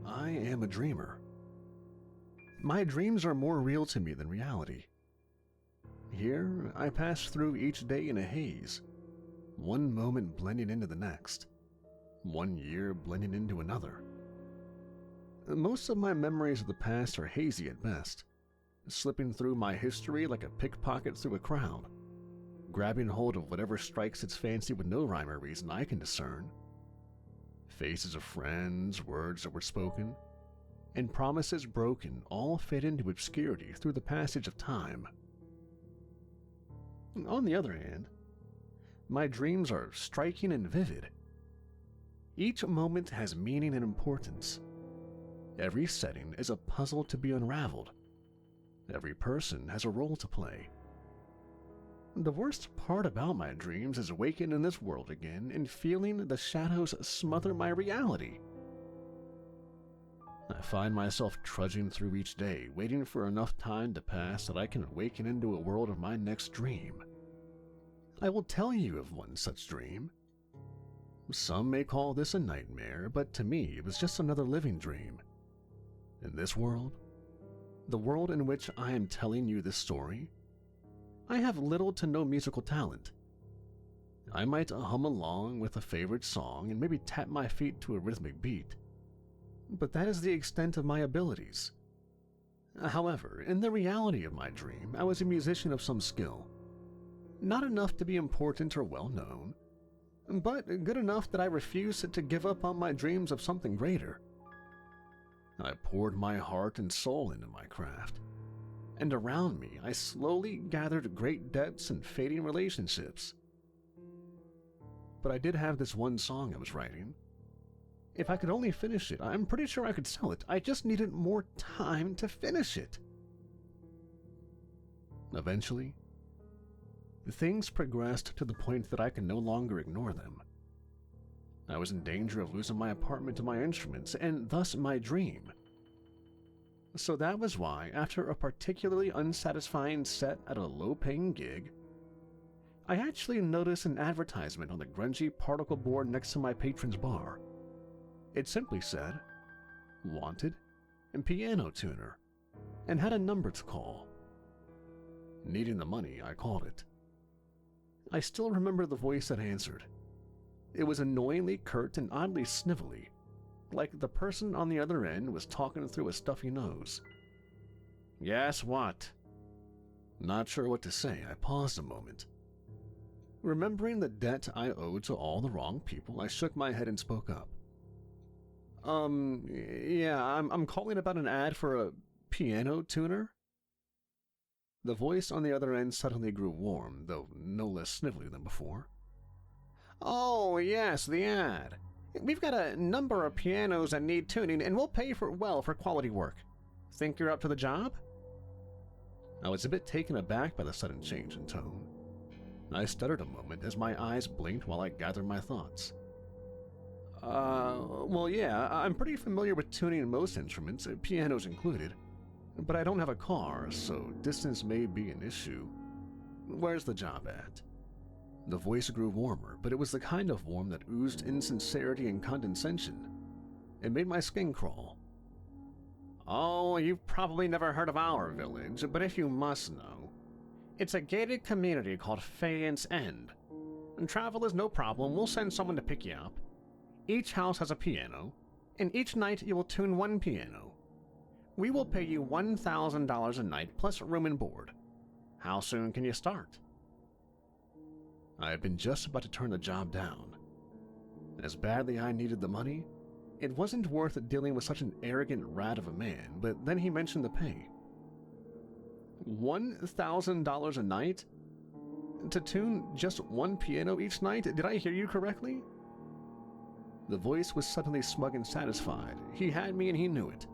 I am a dreamer. My dreams are more real to me than reality. Here, I pass through each day in a haze, one moment blending into the next, one year blending into another. Most of my memories of the past are hazy at best, slipping through my history like a pickpocket through a crowd, grabbing hold of whatever strikes its fancy with no rhyme or reason I can discern. Faces of friends, words that were spoken, and promises broken all fade into obscurity through the passage of time. On the other hand, my dreams are striking and vivid. Each moment has meaning and importance. Every setting is a puzzle to be unraveled. Every person has a role to play. The worst part about my dreams is waking in this world again and feeling the shadows smother my reality. I find myself trudging through each day, waiting for enough time to pass that I can awaken into a world of my next dream. I will tell you of one such dream. Some may call this a nightmare, but to me it was just another living dream. In this world, the world in which I am telling you this story, I have little to no musical talent. I might hum along with a favorite song and maybe tap my feet to a rhythmic beat, but that is the extent of my abilities. However, in the reality of my dream, I was a musician of some skill. Not enough to be important or well-known, but good enough that I refused to give up on my dreams of something greater. I poured my heart and soul into my craft, and around me I slowly gathered great debts and fading relationships. But I did have this one song I was writing. If I could only finish it, I'm pretty sure I could sell it. I just needed more time to finish it. Eventually, things progressed to the point that I could no longer ignore them. I was in danger of losing my apartment and my instruments, and thus my dream. So that was why, after a particularly unsatisfying set at a low-paying gig, I actually noticed an advertisement on the grungy particle board next to my patron's bar. It simply said, "Wanted and piano tuner," and had a number to call. Needing the money, I called it. I still remember the voice that answered. It was annoyingly curt and oddly snivelly, like the person on the other end was talking through a stuffy nose. "Yes, what?" Not sure what to say, I paused a moment. Remembering the debt I owed to all the wrong people, I shook my head and spoke up. Yeah, I'm calling about an ad for a piano tuner." The voice on the other end suddenly grew warm, though no less snivelly than before. "Oh, yes, the ad. We've got a number of pianos that need tuning, and we'll pay for quality work. Think you're up to the job?" I was a bit taken aback by the sudden change in tone. I stuttered a moment as my eyes blinked while I gathered my thoughts. Well, yeah, I'm pretty familiar with tuning most instruments, pianos included, but I don't have a car, so distance may be an issue. Where's the job at?" The voice grew warmer, but it was the kind of warm that oozed insincerity and condescension. It made my skin crawl. "Oh, you've probably never heard of our village, but if you must know, it's a gated community called Fayance End. Travel is no problem, we'll send someone to pick you up. Each house has a piano, and each night you will tune one piano. We will pay you $1,000 a night plus room and board. How soon can you start?" I had been just about to turn the job down. As badly I needed the money, it wasn't worth dealing with such an arrogant rat of a man, but then he mentioned the pay. $1,000 a night? To tune just one piano each night? Did I hear you correctly? The voice was suddenly smug and satisfied. He had me and he knew it.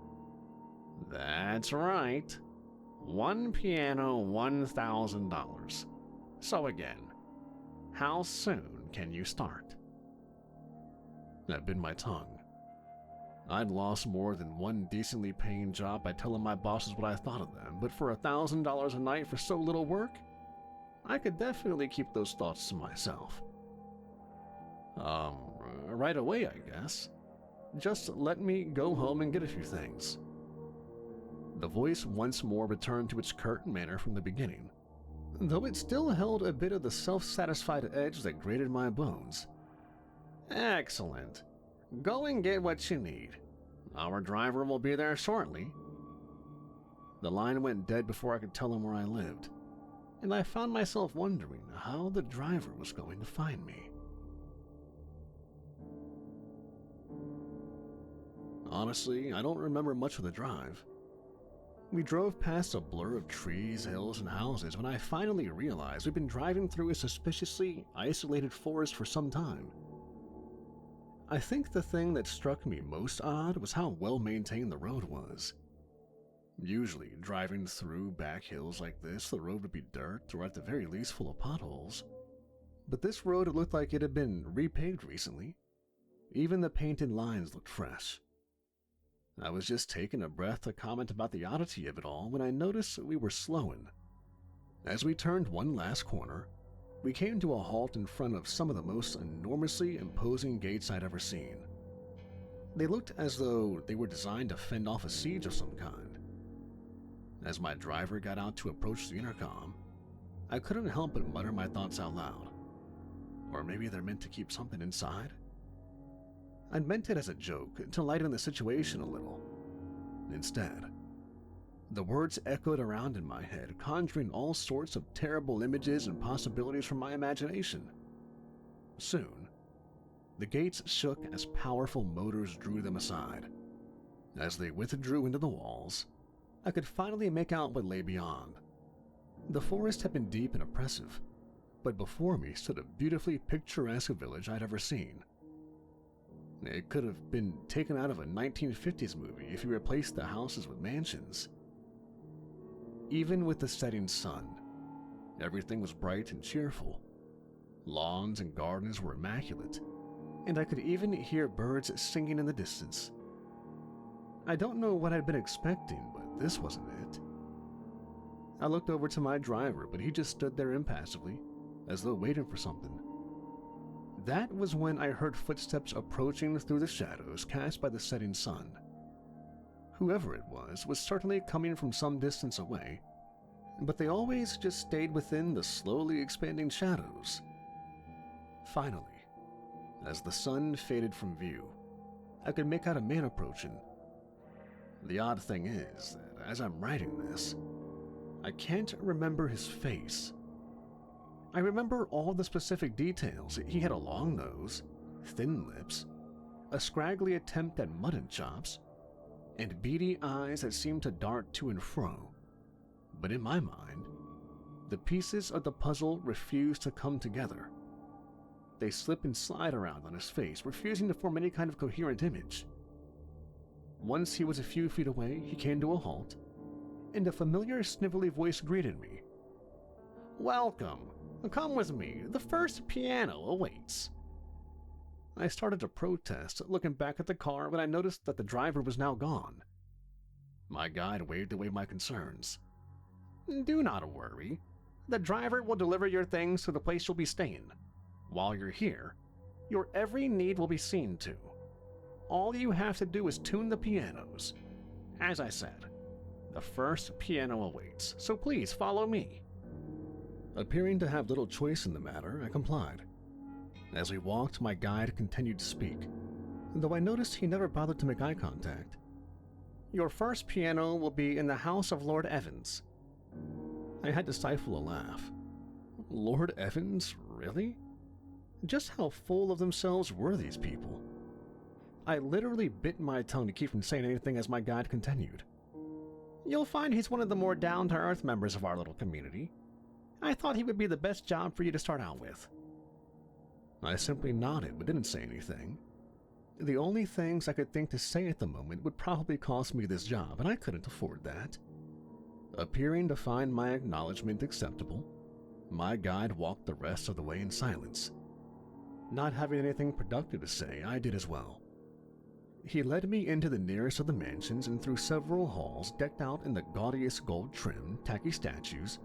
"That's right. One piano, $1,000. So again, how soon can you start?" I bit my tongue. I'd lost more than one decently paying job by telling my bosses what I thought of them, but for $1,000 a night for so little work, I could definitely keep those thoughts to myself. Right away, I guess. Just let me go home and get a few things." The voice once more returned to its curt manner from the beginning, though it still held a bit of the self-satisfied edge that grated my bones. "Excellent. Go and get what you need. Our driver will be there shortly." The line went dead before I could tell him where I lived, and I found myself wondering how the driver was going to find me. Honestly, I don't remember much of the drive. We drove past a blur of trees, hills, and houses when I finally realized we'd been driving through a suspiciously isolated forest for some time. I think the thing that struck me most odd was how well maintained the road was. Usually, driving through back hills like this, the road would be dirt or at the very least full of potholes. But this road looked like it had been repaved recently. Even the painted lines looked fresh. I was just taking a breath to comment about the oddity of it all when I noticed we were slowing. As we turned one last corner, we came to a halt in front of some of the most enormously imposing gates I'd ever seen. They looked as though they were designed to fend off a siege of some kind. As my driver got out to approach the intercom, I couldn't help but mutter my thoughts out loud. Or maybe they're meant to keep something inside? I'd meant it as a joke, to lighten the situation a little. Instead, the words echoed around in my head, conjuring all sorts of terrible images and possibilities from my imagination. Soon, the gates shook as powerful motors drew them aside. As they withdrew into the walls, I could finally make out what lay beyond. The forest had been deep and oppressive, but before me stood a beautifully picturesque village I'd ever seen. It could have been taken out of a 1950s movie if you replaced the houses with mansions. Even with the setting sun, everything was bright and cheerful. Lawns and gardens were immaculate, and I could even hear birds singing in the distance. I don't know what I'd been expecting, but this wasn't it. I looked over to my driver, but he just stood there impassively, as though waiting for something. That was when I heard footsteps approaching through the shadows cast by the setting sun. Whoever it was certainly coming from some distance away, but they always just stayed within the slowly expanding shadows. Finally, as the sun faded from view, I could make out a man approaching. The odd thing is that as I'm writing this, I can't remember his face. I remember all the specific details. He had a long nose, thin lips, a scraggly attempt at mutton chops, and beady eyes that seemed to dart to and fro. But in my mind, the pieces of the puzzle refused to come together. They slip and slide around on his face, refusing to form any kind of coherent image. Once he was a few feet away, he came to a halt, and a familiar snivelly voice greeted me. "Welcome. Come with me. The first piano awaits." I started to protest, looking back at the car when I noticed that the driver was now gone. My guide waved away my concerns. "Do not worry. The driver will deliver your things to the place you'll be staying. While you're here, your every need will be seen to. All you have to do is tune the pianos. As I said, the first piano awaits, so please follow me." Appearing to have little choice in the matter, I complied. As we walked, my guide continued to speak, though I noticed he never bothered to make eye contact. "Your first piano will be in the house of Lord Evans." I had to stifle a laugh. Lord Evans, really? Just how full of themselves were these people? I literally bit my tongue to keep from saying anything as my guide continued. "You'll find he's one of the more down-to-earth members of our little community. I thought he would be the best job for you to start out with." I simply nodded but didn't say anything. The only things I could think to say at the moment would probably cost me this job, and I couldn't afford that. Appearing to find my acknowledgement acceptable, my guide walked the rest of the way in silence. Not having anything productive to say, I did as well. He led me into the nearest of the mansions and through several halls decked out in the gaudiest gold trim, tacky statues,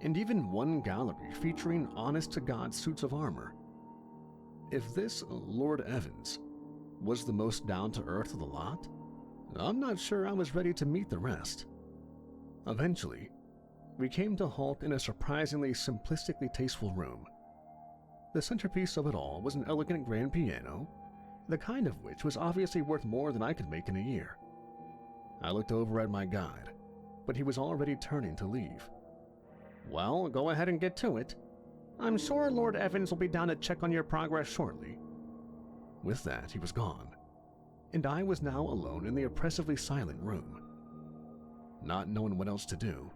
and even one gallery featuring honest-to-God suits of armor. If this Lord Evans was the most down-to-earth of the lot, I'm not sure I was ready to meet the rest. Eventually, we came to a halt in a surprisingly simplistically tasteful room. The centerpiece of it all was an elegant grand piano, the kind of which was obviously worth more than I could make in a year. I looked over at my guide, but he was already turning to leave. "Well, go ahead and get to it. I'm sure Lord Evans will be down to check on your progress shortly." With that, he was gone, and I was now alone in the oppressively silent room. Not knowing what else to do,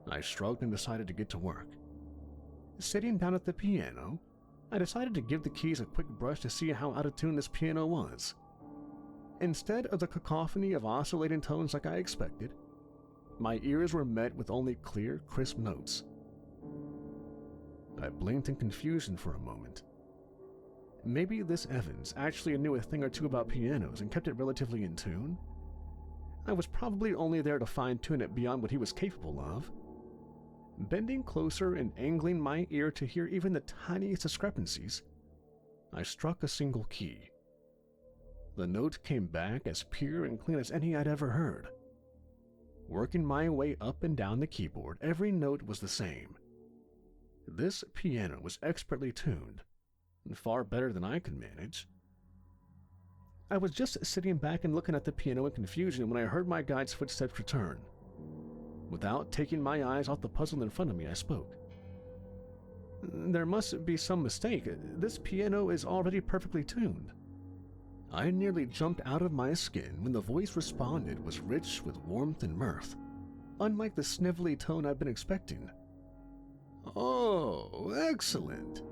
I shrugged and decided to get to work. Sitting down at the piano, I decided to give the keys a quick brush to see how out of tune this piano was. Instead of the cacophony of oscillating tones like I expected, my ears were met with only clear, crisp notes. I blinked in confusion for a moment. Maybe this Evans actually knew a thing or two about pianos and kept it relatively in tune? I was probably only there to fine-tune it beyond what he was capable of. Bending closer and angling my ear to hear even the tiniest discrepancies, I struck a single key. The note came back as pure and clean as any I'd ever heard. Working my way up and down the keyboard, every note was the same. This piano was expertly tuned, and far better than I could manage. I was just sitting back and looking at the piano in confusion when I heard my guide's footsteps return. Without taking my eyes off the puzzle in front of me, I spoke. "There must be some mistake. This piano is already perfectly tuned." I nearly jumped out of my skin when the voice responded was rich with warmth and mirth, unlike the snivelly tone I'd been expecting. "Oh, excellent.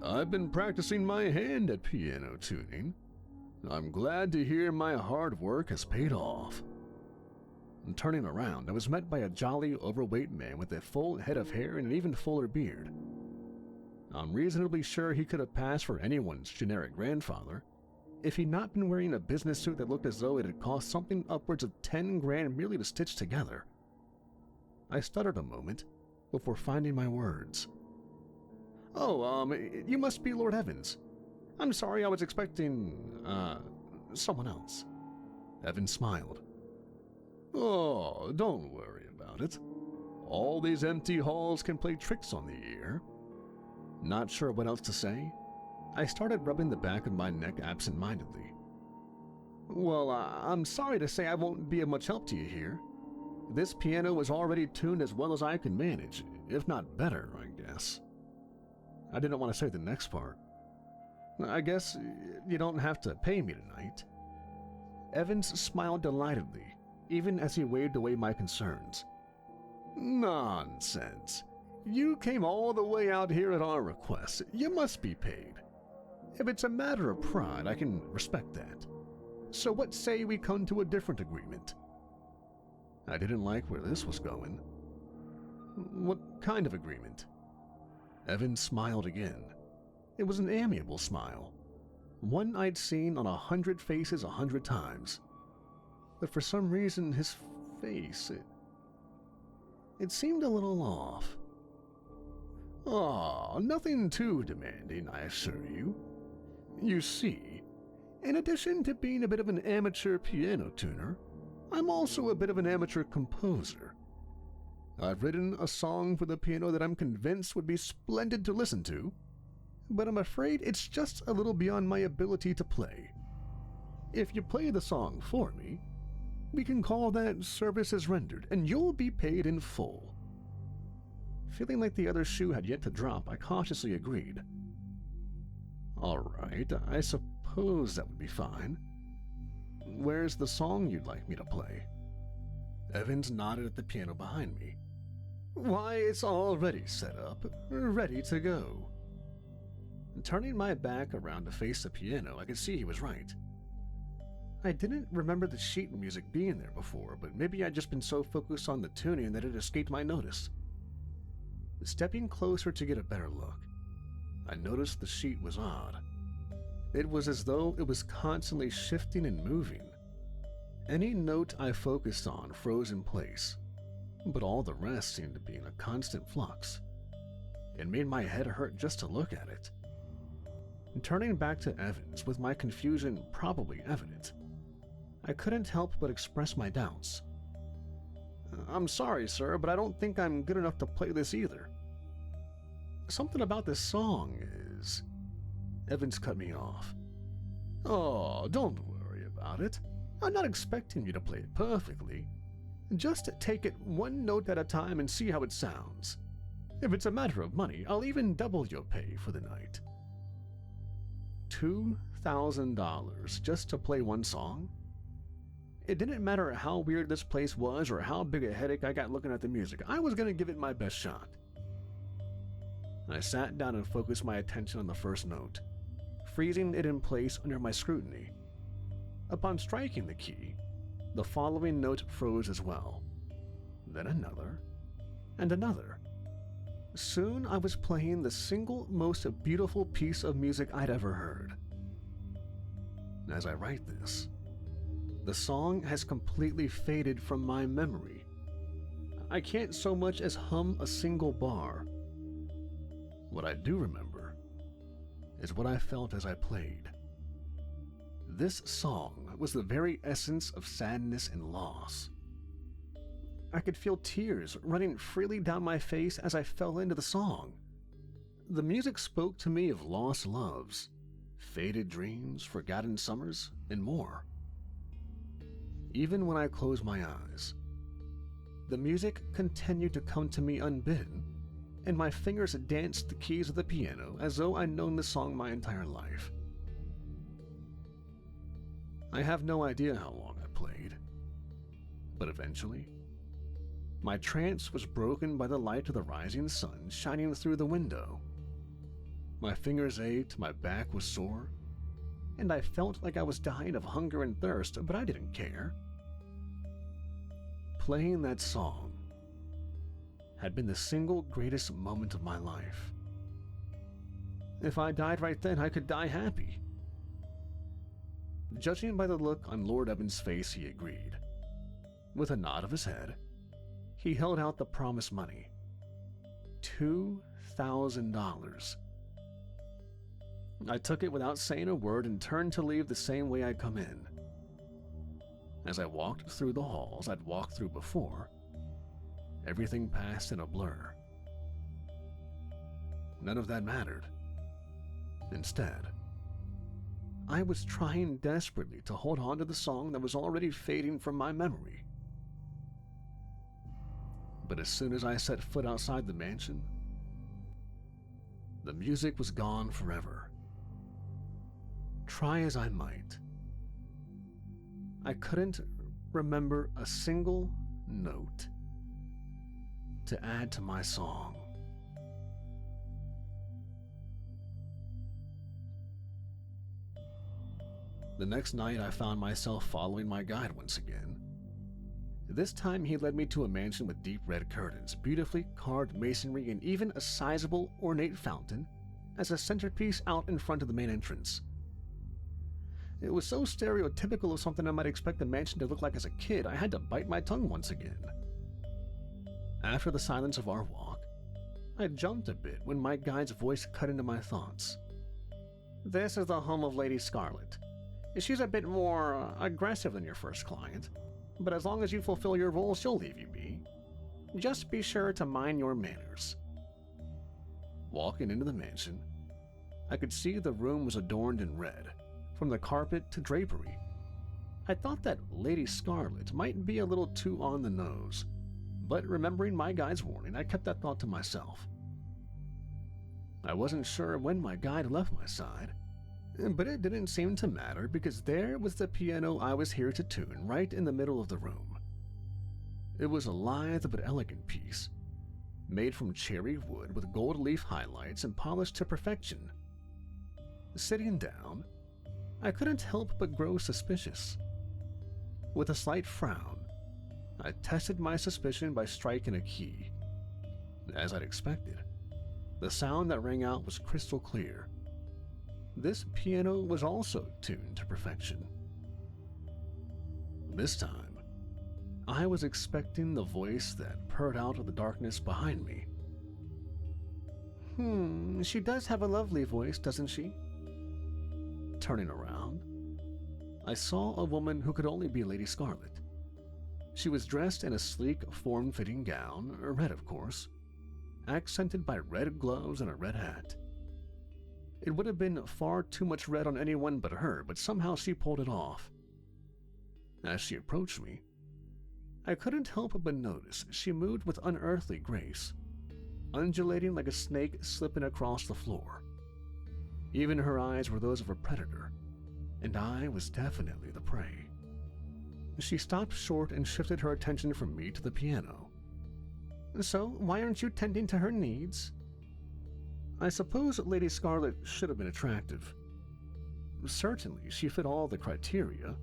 I've been practicing my hand at piano tuning. I'm glad to hear my hard work has paid off." And turning around, I was met by a jolly, overweight man with a full head of hair and an even fuller beard. I'm reasonably sure he could have passed for anyone's generic grandfather, if he'd not been wearing a business suit that looked as though it had cost something upwards of 10 grand merely to stitch together. I stuttered a moment before finding my words. "Oh, you must be Lord Evans. I'm sorry, I was expecting, someone else." Evans smiled. "Oh, don't worry about it. All these empty halls can play tricks on the ear." Not sure what else to say, I started rubbing the back of my neck absent-mindedly. "Well, I'm sorry to say I won't be of much help to you here. This piano was already tuned as well as I could manage, if not better, I guess." I didn't want to say the next part. "I guess you don't have to pay me tonight." Evans smiled delightedly, even as he waved away my concerns. "Nonsense. You came all the way out here at our request. You must be paid. If it's a matter of pride, I can respect that. So what say we come to a different agreement?" I didn't like where this was going. "What kind of agreement?" Evans smiled again. It was an amiable smile, one I'd seen on 100 faces 100 times. But for some reason, his face, it seemed a little off. "Oh, nothing too demanding, I assure you. You see, in addition to being a bit of an amateur piano tuner, I'm also a bit of an amateur composer. I've written a song for the piano that I'm convinced would be splendid to listen to, but I'm afraid it's just a little beyond my ability to play. If you play the song for me, we can call that services rendered, and you'll be paid in full." Feeling like the other shoe had yet to drop, I cautiously agreed. "All right, I suppose that would be fine. Where's the song you'd like me to play?" Evans nodded at the piano behind me. "Why, it's already set up, ready to go." Turning my back around to face the piano, I could see he was right. I didn't remember the sheet music being there before, but maybe I'd just been so focused on the tuning that it escaped my notice. Stepping closer to get a better look, I noticed the sheet was odd. It was as though it was constantly shifting and moving. Any note I focused on froze in place, but all the rest seemed to be in a constant flux. It made my head hurt just to look at it. Turning back to Evans with my confusion probably evident, I couldn't help but express my doubts. "I'm sorry, sir, but I don't think I'm good enough to play this either. Something about this song is..." Evans cut me off. "Oh, don't worry about it. I'm not expecting you to play it perfectly. Just take it one note at a time and see how it sounds. If it's a matter of money, I'll even double your pay for the night." $2,000 just to play one song? It didn't matter how weird this place was or how big a headache I got looking at the music. I was going to give it my best shot. I sat down and focused my attention on the first note, freezing it in place under my scrutiny. Upon striking the key, the following note froze as well. Then another, and another. Soon I was playing the single most beautiful piece of music I'd ever heard. As I write this, the song has completely faded from my memory. I can't so much as hum a single bar. What I do remember is what I felt as I played. This song was the very essence of sadness and loss. I could feel tears running freely down my face as I fell into the song. The music spoke to me of lost loves, faded dreams, forgotten summers, and more. Even when I closed my eyes, the music continued to come to me unbidden, and my fingers danced the keys of the piano as though I'd known the song my entire life. I have no idea how long I played, but eventually, my trance was broken by the light of the rising sun shining through the window. My fingers ached, my back was sore, and I felt like I was dying of hunger and thirst, but I didn't care. Playing that song had been the single greatest moment of my life. If I died right then, I could die happy. Judging by the look on Lord Evans' face, he agreed. With a nod of his head, he held out the promised money. $2,000. I took it without saying a word and turned to leave the same way I'd come in. As I walked through the halls I'd walked through before, everything passed in a blur. None of that mattered. Instead, I was trying desperately to hold on to the song that was already fading from my memory. But as soon as I set foot outside the mansion, the music was gone forever. Try as I might, I couldn't remember a single note to add to my song. The next night, I found myself following my guide once again. This time, he led me to a mansion with deep red curtains, beautifully carved masonry, and even a sizable, ornate fountain as a centerpiece out in front of the main entrance. It was so stereotypical of something I might expect a mansion to look like as a kid, I had to bite my tongue once again. After the silence of our walk, I jumped a bit when my guide's voice cut into my thoughts. "This is the home of Lady Scarlet. She's a bit more aggressive than your first client, but as long as you fulfill your role, she'll leave you be. Just be sure to mind your manners." Walking into the mansion, I could see the room was adorned in red, from the carpet to drapery. I thought that Lady Scarlet might be a little too on the nose, but remembering my guide's warning, I kept that thought to myself. I wasn't sure when my guide left my side, but it didn't seem to matter because there was the piano I was here to tune right in the middle of the room. It was a lithe but elegant piece, made from cherry wood with gold leaf highlights and polished to perfection. Sitting down, I couldn't help but grow suspicious. With a slight frown, I tested my suspicion by striking a key. As I'd expected, the sound that rang out was crystal clear. This piano was also tuned to perfection. This time, I was expecting the voice that purred out of the darkness behind me. She does have a lovely voice, doesn't she? Turning around, I saw a woman who could only be Lady Scarlet. She was dressed in a sleek, form-fitting gown, red of course, accented by red gloves and a red hat. It would have been far too much red on anyone but her, but somehow she pulled it off. As she approached me, I couldn't help but notice she moved with unearthly grace, undulating like a snake slipping across the floor. Even her eyes were those of a predator, and I was definitely the prey. She stopped short and shifted her attention from me to the piano. "So, why aren't you tending to her needs?" I suppose Lady Scarlet should have been attractive. Certainly, she fit all the criteria.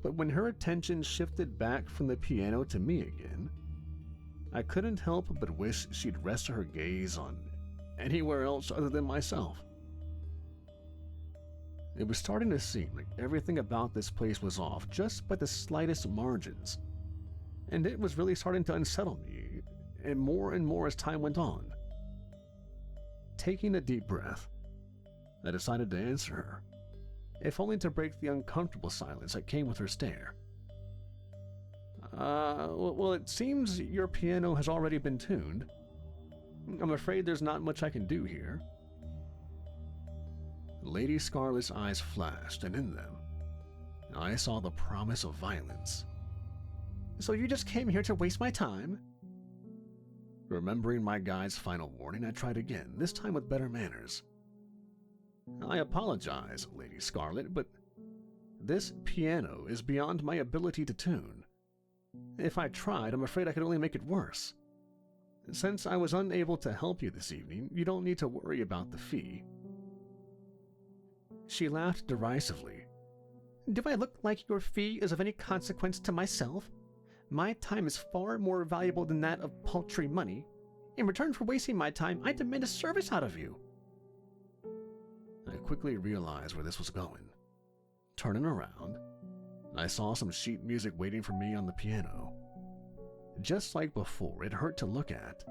But when her attention shifted back from the piano to me again, I couldn't help but wish she'd rest her gaze on anywhere else other than myself. It was starting to seem like everything about this place was off just by the slightest margins, and it was really starting to unsettle me, and more as time went on. Taking a deep breath, I decided to answer her, if only to break the uncomfortable silence that came with her stare. Well, it seems your piano has already been tuned. I'm afraid there's not much I can do here." Lady Scarlet's eyes flashed, and in them, I saw the promise of violence. "So you just came here to waste my time?" Remembering my guide's final warning, I tried again, this time with better manners. "I apologize, Lady Scarlet, but this piano is beyond my ability to tune. If I tried, I'm afraid I could only make it worse. Since I was unable to help you this evening, you don't need to worry about the fee." She laughed derisively. "Do I look like your fee is of any consequence to myself? My time is far more valuable than that of paltry money. In return for wasting my time, I demand a service out of you." I quickly realized where this was going. Turning around, I saw some sheet music waiting for me on the piano. Just like before, it hurt to look at,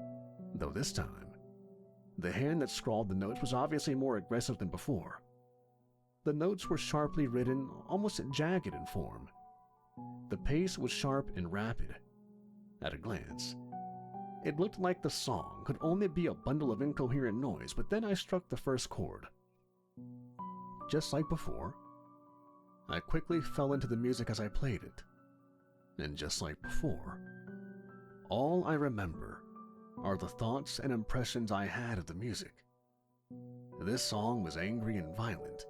though this time, the hand that scrawled the notes was obviously more aggressive than before. The notes were sharply written, almost jagged in form. The pace was sharp and rapid. At a glance, it looked like the song could only be a bundle of incoherent noise, but then I struck the first chord. Just like before, I quickly fell into the music as I played it. And just like before, all I remember are the thoughts and impressions I had of the music. This song was angry and violent.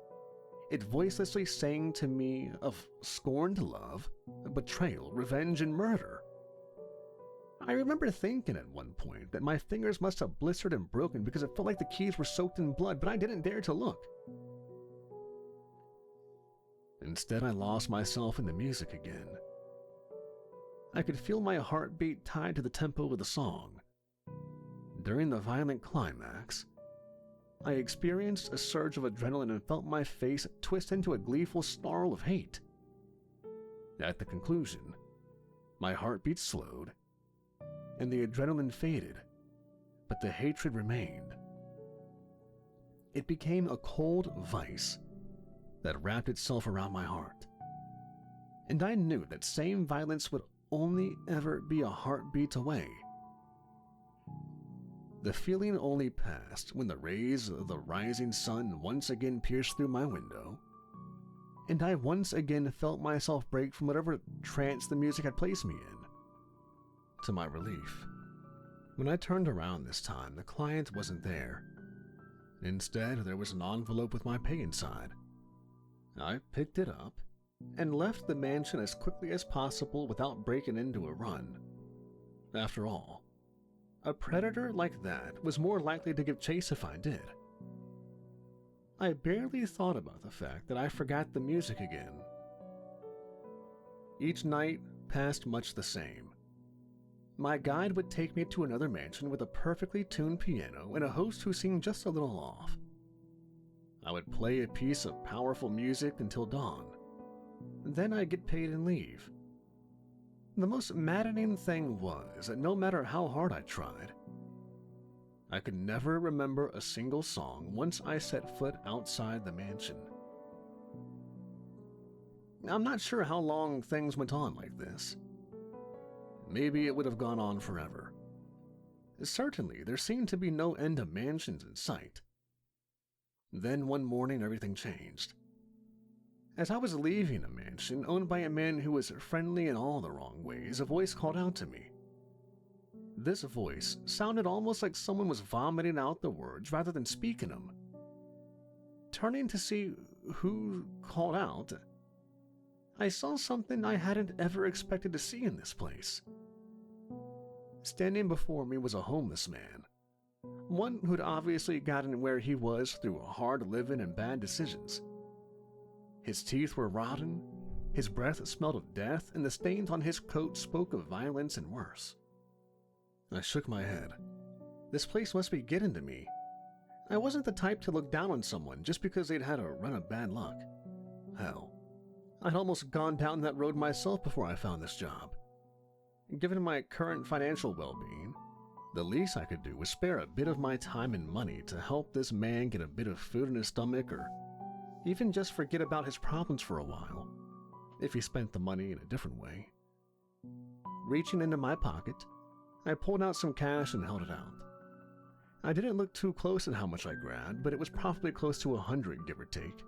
It voicelessly sang to me of scorned love, betrayal, revenge, and murder. I remember thinking at one point that my fingers must have blistered and broken because it felt like the keys were soaked in blood, but I didn't dare to look. Instead, I lost myself in the music again. I could feel my heartbeat tied to the tempo of the song. During the violent climax, I experienced a surge of adrenaline and felt my face twist into a gleeful snarl of hate. At the conclusion, my heartbeat slowed, and the adrenaline faded, but the hatred remained. It became a cold vice that wrapped itself around my heart, and I knew that same violence would only ever be a heartbeat away. The feeling only passed when the rays of the rising sun once again pierced through my window, and I once again felt myself break from whatever trance the music had placed me in. To my relief, when I turned around this time, the client wasn't there. Instead, there was an envelope with my pay inside. I picked it up and left the mansion as quickly as possible without breaking into a run. After all, a predator like that was more likely to give chase if I did. I barely thought about the fact that I forgot the music again. Each night passed much the same. My guide would take me to another mansion with a perfectly tuned piano and a host who seemed just a little off. I would play a piece of powerful music until dawn. Then I'd get paid and leave. The most maddening thing was that no matter how hard I tried, I could never remember a single song once I set foot outside the mansion. I'm not sure how long things went on like this. Maybe it would have gone on forever. Certainly, there seemed to be no end of mansions in sight. Then one morning, everything changed. As I was leaving a mansion owned by a man who was friendly in all the wrong ways, a voice called out to me. This voice sounded almost like someone was vomiting out the words rather than speaking them. Turning to see who called out, I saw something I hadn't ever expected to see in this place. Standing before me was a homeless man, one who'd obviously gotten where he was through hard living and bad decisions. His teeth were rotten, his breath smelled of death, and the stains on his coat spoke of violence and worse. I shook my head. This place must be getting to me. I wasn't the type to look down on someone just because they'd had a run of bad luck. Hell, I'd almost gone down that road myself before I found this job. Given my current financial well-being, the least I could do was spare a bit of my time and money to help this man get a bit of food in his stomach, or even just forget about his problems for a while, if he spent the money in a different way. Reaching into my pocket, I pulled out some cash and held it out. I didn't look too close at how much I grabbed, but it was probably close to 100, give or take.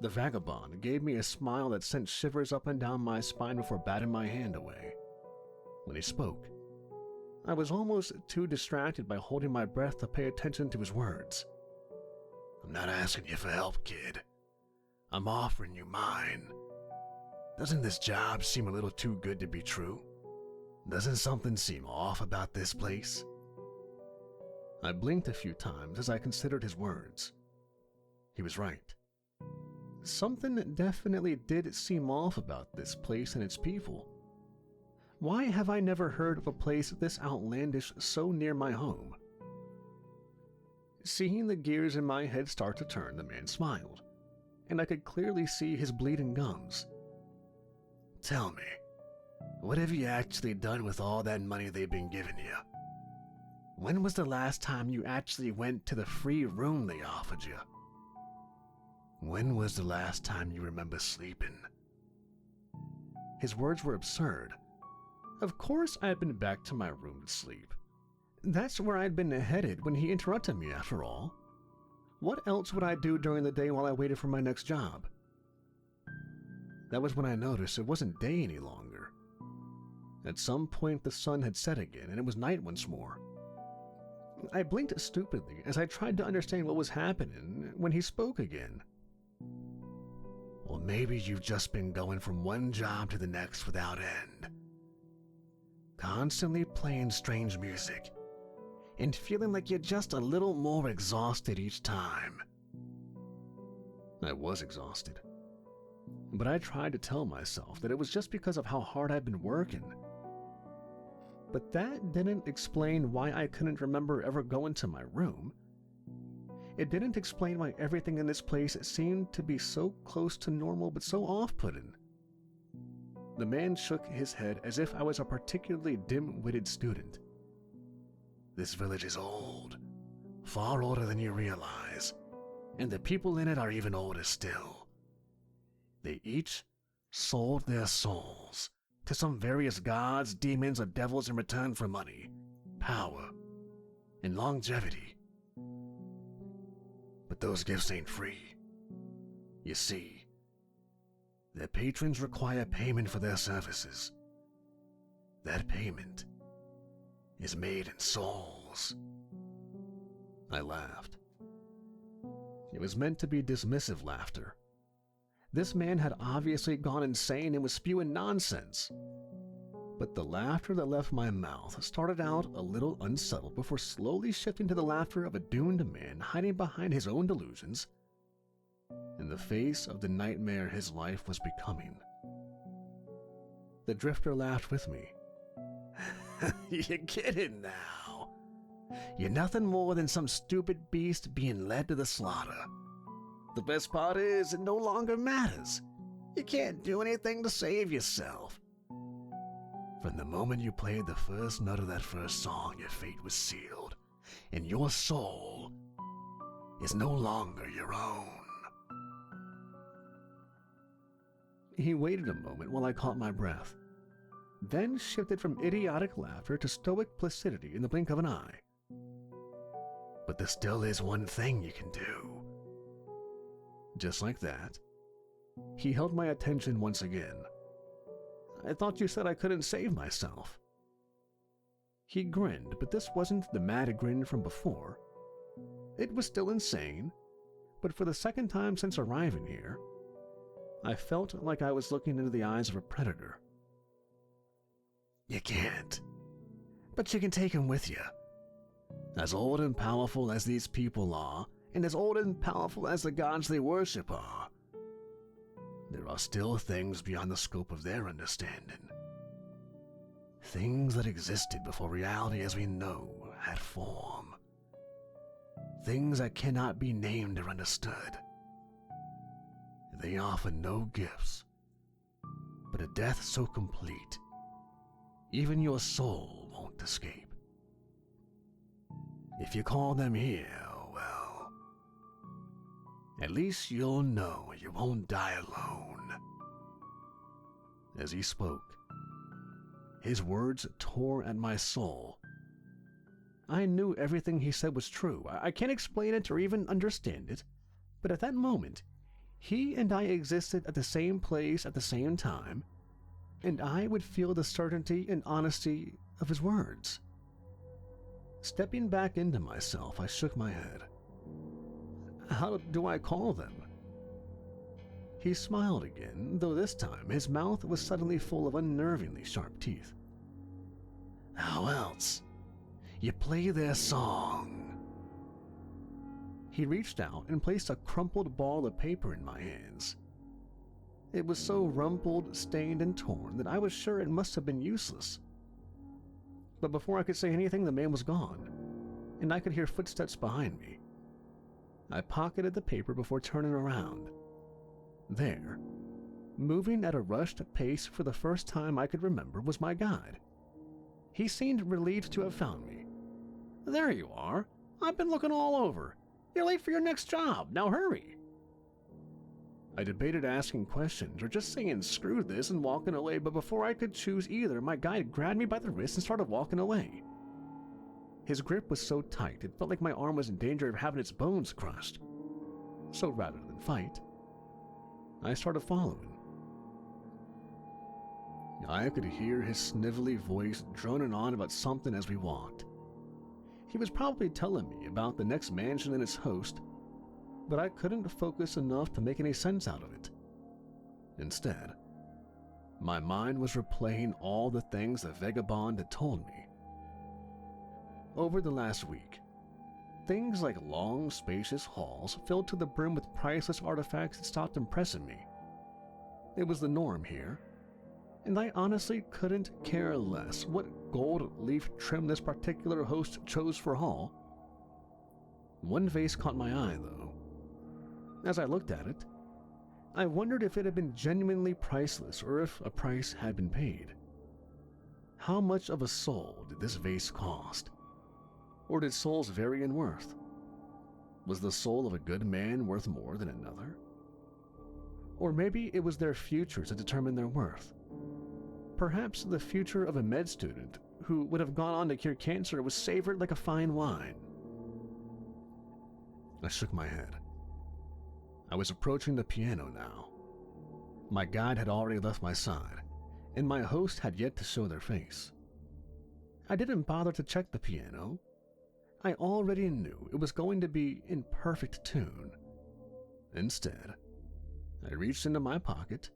The vagabond gave me a smile that sent shivers up and down my spine before batting my hand away. When he spoke, I was almost too distracted by holding my breath to pay attention to his words. I'm not asking you for help, kid. I'm offering you mine. Doesn't this job seem a little too good to be true? Doesn't something seem off about this place? I blinked a few times as I considered his words. He was right. Something definitely did seem off about this place and its people. Why have I never heard of a place this outlandish so near my home? Seeing the gears in my head start to turn, the man smiled, and I could clearly see his bleeding gums. Tell me, what have you actually done with all that money they've been giving you? When was the last time you actually went to the free room they offered you? When was the last time you remember sleeping? His words were absurd. Of course I had been back to my room to sleep. That's where I'd been headed when he interrupted me, after all. What else would I do during the day while I waited for my next job? That was when I noticed it wasn't day any longer. At some point the sun had set again and it was night once more. I blinked stupidly as I tried to understand what was happening when he spoke again. Well, maybe you've just been going from one job to the next without end. Constantly playing strange music and feeling like you're just a little more exhausted each time. I was exhausted, but I tried to tell myself that it was just because of how hard I'd been working. But that didn't explain why I couldn't remember ever going to my room. It didn't explain why everything in this place seemed to be so close to normal but so off-putting. The man shook his head as if I was a particularly dim-witted student. This village is old, far older than you realize, and the people in it are even older still. They each sold their souls to some various gods, demons, or devils in return for money, power, and longevity. But those gifts ain't free. You see, their patrons require payment for their services. That payment is made in souls. I laughed. It was meant to be dismissive laughter. This man had obviously gone insane and was spewing nonsense. But the laughter that left my mouth started out a little unsettled before slowly shifting to the laughter of a doomed man hiding behind his own delusions in the face of the nightmare his life was becoming. The drifter laughed with me. You're kidding now. You're nothing more than some stupid beast being led to the slaughter. The best part is, it no longer matters. You can't do anything to save yourself. From the moment you played the first note of that first song, your fate was sealed, and your soul is no longer your own. He waited a moment while I caught my breath, then shifted from idiotic laughter to stoic placidity in the blink of an eye. "But there still is one thing you can do." Just like that, he held my attention once again. "I thought you said I couldn't save myself." He grinned, but this wasn't the mad grin from before. It was still insane, but for the second time since arriving here, I felt like I was looking into the eyes of a predator. "You can't, but you can take him with you. As old and powerful as these people are, and as old and powerful as the gods they worship are, there are still things beyond the scope of their understanding. Things that existed before reality as we know had form. Things that cannot be named or understood. They offer no gifts, but a death so complete, even your soul won't escape. If you call them here, well, at least you'll know you won't die alone." As he spoke, his words tore at my soul. I knew everything he said was true. I can't explain it or even understand it, but at that moment, he and I existed at the same place at the same time, and I would feel the certainty and honesty of his words. Stepping back into myself, I shook my head. "How do I call them?" He smiled again, though this time his mouth was suddenly full of unnervingly sharp teeth. "How else? You play their song." He reached out and placed a crumpled ball of paper in my hands. It was so rumpled, stained, and torn that I was sure it must have been useless. But before I could say anything, the man was gone, and I could hear footsteps behind me. I pocketed the paper before turning around. There, moving at a rushed pace for the first time I could remember, was my guide. He seemed relieved to have found me. "There you are. I've been looking all over. You're late for your next job. Now hurry." I debated asking questions or just saying screw this and walking away, but before I could choose either, my guide grabbed me by the wrist and started walking away. His grip was so tight it felt like my arm was in danger of having its bones crushed. So rather than fight, I started following. I could hear his snivelly voice droning on about something as we walked. He was probably telling me about the next mansion and its host, but I couldn't focus enough to make any sense out of it. Instead, my mind was replaying all the things the vagabond had told me. Over the last week, things like long, spacious halls filled to the brim with priceless artifacts had stopped impressing me. It was the norm here, and I honestly couldn't care less what gold leaf trim this particular host chose for hall. One vase caught my eye, though. As I looked at it, I wondered if it had been genuinely priceless or if a price had been paid. How much of a soul did this vase cost? Or did souls vary in worth? Was the soul of a good man worth more than another? Or maybe it was their futures that determined their worth. Perhaps the future of a med student who would have gone on to cure cancer was savored like a fine wine. I shook my head. I was approaching the piano now. My guide had already left my side, and my host had yet to show their face. I didn't bother to check the piano. I already knew it was going to be in perfect tune. Instead, I reached into my pocket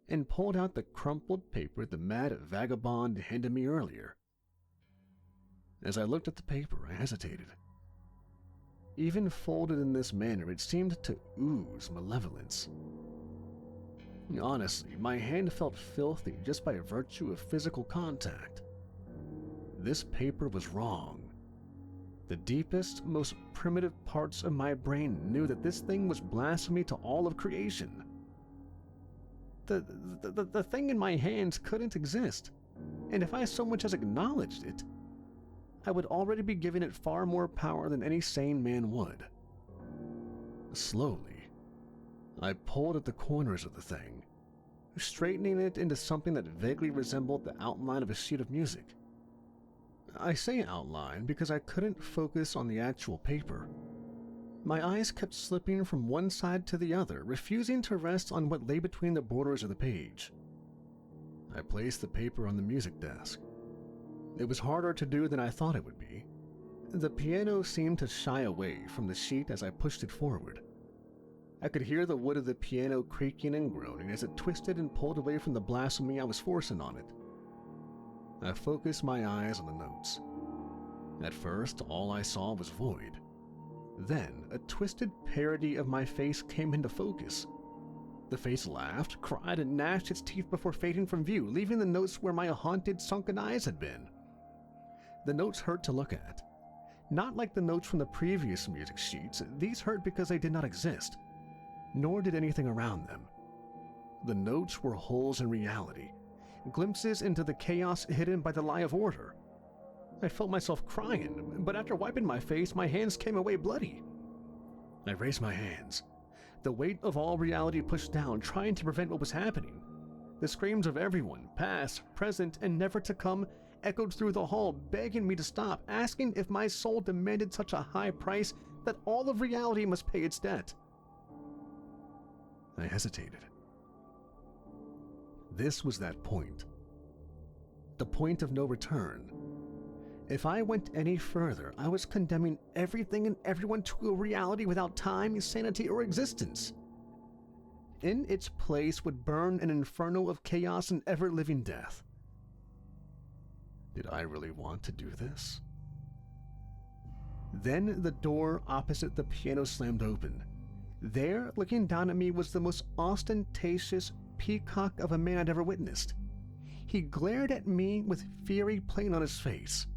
and pulled out the crumpled paper the mad vagabond handed me earlier. As I looked at the paper, I hesitated. Even folded in this manner, it seemed to ooze malevolence. Honestly, my hand felt filthy just by virtue of physical contact. This paper was wrong. The deepest, most primitive parts of my brain knew that this thing was blasphemy to all of creation. The thing in my hands couldn't exist, and if I so much as acknowledged it, I would already be giving it far more power than any sane man would. Slowly, I pulled at the corners of the thing, straightening it into something that vaguely resembled the outline of a sheet of music. I say outline because I couldn't focus on the actual paper. My eyes kept slipping from one side to the other, refusing to rest on what lay between the borders of the page. I placed the paper on the music desk. It was harder to do than I thought it would be. The piano seemed to shy away from the sheet as I pushed it forward. I could hear the wood of the piano creaking and groaning as it twisted and pulled away from the blasphemy I was forcing on it. I focused my eyes on the notes. At first, all I saw was void. Then, a twisted parody of my face came into focus. The face laughed, cried, and gnashed its teeth before fading from view, leaving the notes where my haunted, sunken eyes had been. The notes hurt to look at. Not like the notes from the previous music sheets, these hurt because they did not exist, nor did anything around them. The notes were holes in reality, glimpses into the chaos hidden by the lie of order. I felt myself crying, but after wiping my face, my hands came away bloody. I raised my hands, the weight of all reality pushed down, trying to prevent what was happening. The screams of everyone, past, present, and never to come, echoed through the hall, begging me to stop, asking if my soul demanded such a high price that all of reality must pay its debt. I hesitated. This was that point. The point of no return. If I went any further, I was condemning everything and everyone to a reality without time, sanity, or existence. In its place would burn an inferno of chaos and ever-living death. Did I really want to do this? Then the door opposite the piano slammed open. There, looking down at me, was the most ostentatious peacock of a man I'd ever witnessed. He glared at me with fury plain on his face.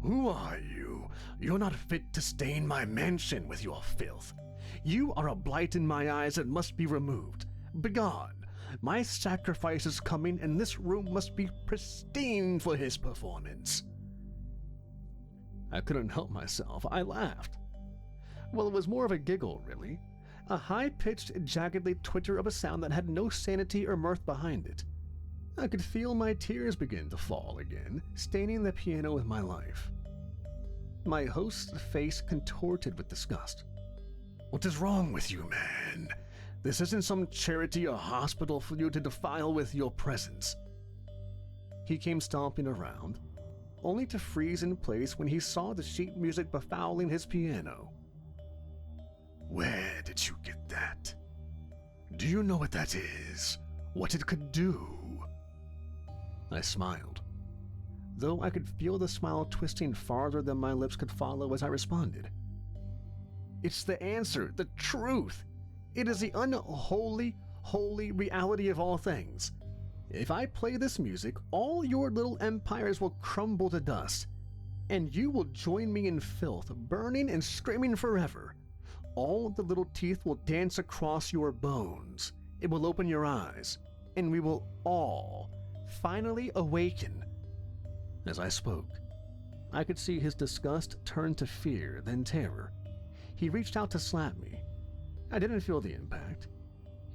"Who are you? You're not fit to stain my mansion with your filth. You are a blight in my eyes that must be removed. Begone! My sacrifice is coming, and this room must be pristine for his performance." I couldn't help myself. I laughed. Well, it was more of a giggle, really. A high-pitched, jaggedly twitter of a sound that had no sanity or mirth behind it. I could feel my tears begin to fall again, staining the piano with my life. My host's face contorted with disgust. "What is wrong with you, man? This isn't some charity or hospital for you to defile with your presence." He came stomping around, only to freeze in place when he saw the sheet music befouling his piano. "Where did you get that? Do you know what that is? What it could do?" I smiled, though I could feel the smile twisting farther than my lips could follow as I responded. "It's the answer, the truth. It is the unholy, holy reality of all things. If I play this music, all your little empires will crumble to dust, and you will join me in filth, burning and screaming forever. All the little teeth will dance across your bones. It will open your eyes, and we will all finally awaken." As I spoke, I could see his disgust turn to fear, then terror. He reached out to slap me. I didn't feel the impact.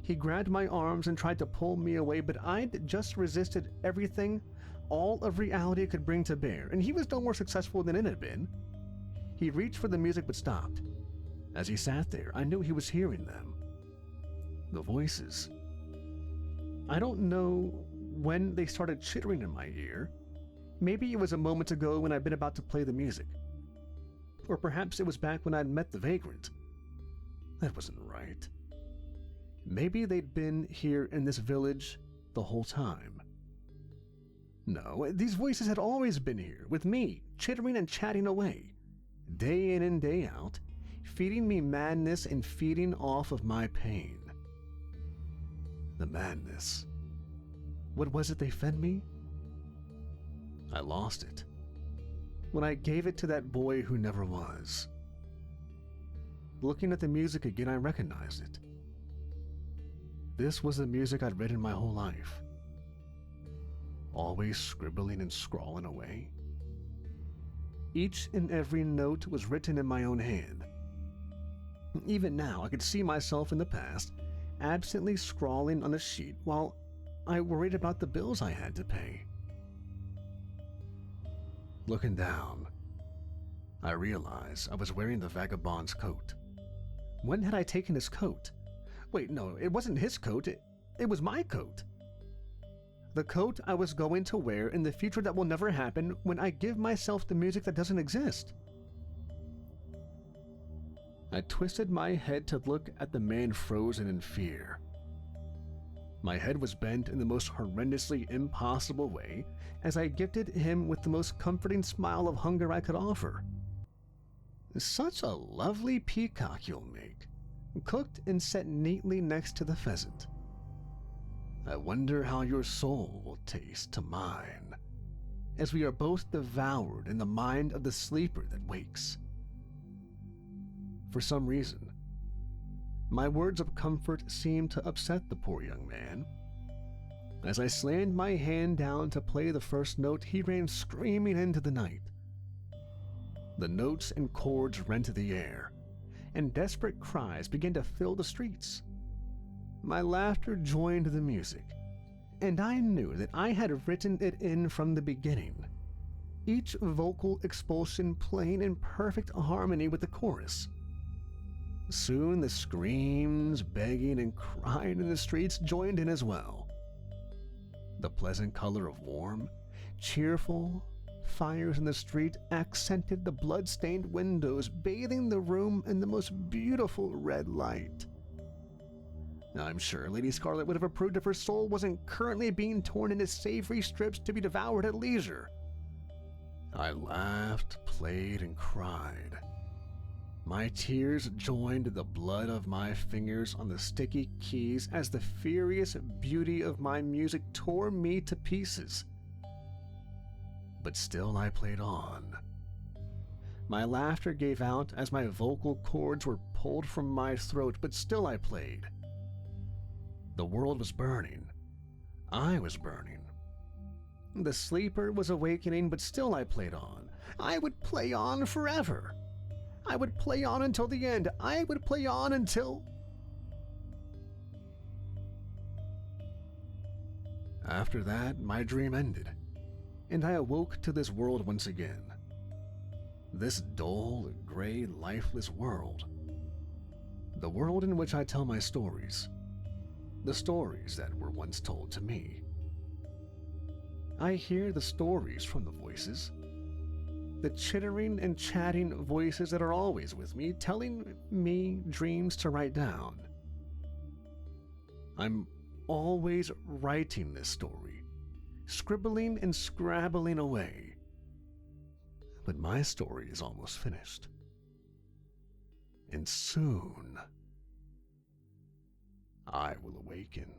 He grabbed my arms and tried to pull me away, but I'd just resisted everything all of reality could bring to bear, and he was no more successful than it had been. He reached for the music but stopped. As he sat there, I knew he was hearing them. The voices. I don't know when they started chittering in my ear. Maybe it was a moment ago when I'd been about to play the music. Or perhaps it was back when I'd met the vagrant. That wasn't right. Maybe they'd been here in this village the whole time. No, these voices had always been here, with me, chittering and chatting away, day in and day out, feeding me madness and feeding off of my pain. The madness. What was it they fed me? I lost it when I gave it to that boy who never was. Looking at the music again, I recognized it. This was the music I'd written my whole life. Always scribbling and scrawling away. Each and every note was written in my own hand. Even now, I could see myself in the past, absently scrawling on a sheet while I worried about the bills I had to pay. Looking down, I realized I was wearing the vagabond's coat. When had I taken his coat? Wait, no, it wasn't his coat, it was my coat. The coat I was going to wear in the future that will never happen when I give myself the music that doesn't exist. I twisted my head to look at the man frozen in fear. My head was bent in the most horrendously impossible way as I gifted him with the most comforting smile of hunger I could offer. Such a lovely peacock you'll make, cooked and set neatly next to the pheasant. I wonder how your soul will taste to mine, as we are both devoured in the mind of the sleeper that wakes. For some reason, my words of comfort seemed to upset the poor young man. As I slammed my hand down to play the first note, he ran screaming into the night. The notes and chords rent the air, and desperate cries began to fill the streets. My laughter joined the music, and I knew that I had written it in from the beginning, each vocal expulsion playing in perfect harmony with the chorus. Soon the screams, begging, and crying in the streets joined in as well. The pleasant color of warm, cheerful fires in the street accented the blood-stained windows, bathing the room in the most beautiful red light. I'm sure Lady Scarlet would have approved if her soul wasn't currently being torn into savory strips to be devoured at leisure. I laughed, played, and cried. My tears joined the blood of my fingers on the sticky keys as the furious beauty of my music tore me to pieces. But still I played on. My laughter gave out as my vocal cords were pulled from my throat, but still I played. The world was burning. I was burning. The sleeper was awakening, but still I played on. I would play on forever. I would play on until the end. I would play on until... After that, my dream ended, and I awoke to this world once again. This dull, gray, lifeless world. The world in which I tell my stories. The stories that were once told to me. I hear the stories from the voices. The chittering and chatting voices that are always with me, telling me dreams to write down. I'm always writing this story, scribbling and scrabbling away. But my story is almost finished. And soon, I will awaken.